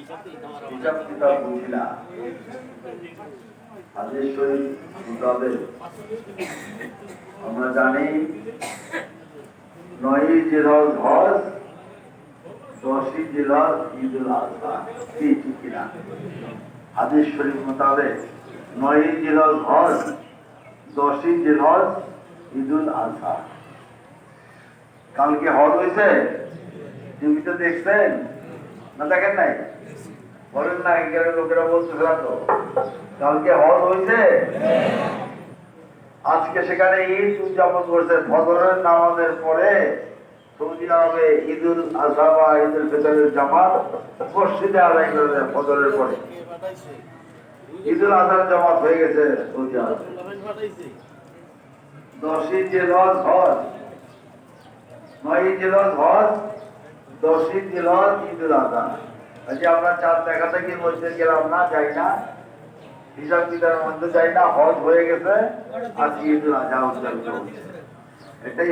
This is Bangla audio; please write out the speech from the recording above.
হিসাব কিতাব বুঝি না। হাদিস শরীফ মোতাবেক আমরা জানি 9ই জিলহজ হজ, 10ই জিলহজ ঈদুল আযহা। ঠিক কিনা? হাদিস শরীফ মোতাবেক 9ই জিলহজ হজ, 10ই জিলহজ ঈদুল আযহা। কালকে হজ হয়েছে, টিভিতে দেখছেন না দেখেন নাই? বলেন না, এখানে লোকেরা বলতেছে তো কালকে হজ হয়েছে। আজকে সেখানে ঈদ উদযাপন করছে। ফজরের নামাজের পরে সৌদি আরবে ঈদুল আযহা বা ঈদুল ফিতরের জামাত মসজিদে আদায় করে দেয়। ফজরের পরে ঈদুল আযহার জামাত হয়ে গেছে সৌদি আরবে। 10ই জিলহজ হজ, 9ই জিলহজ হজ, 10ই জিলহজ ঈদুল আযহা। আজ আমরা চাঁদ দেখাতে গিয়ে মসজিদে গেলাম না, যাই না, হিসাব কিতাবের মধ্যে যাই না, হজ হয়ে গেছে, আজকে ঈদুল আযহা উদযাপন হচ্ছে। এটাই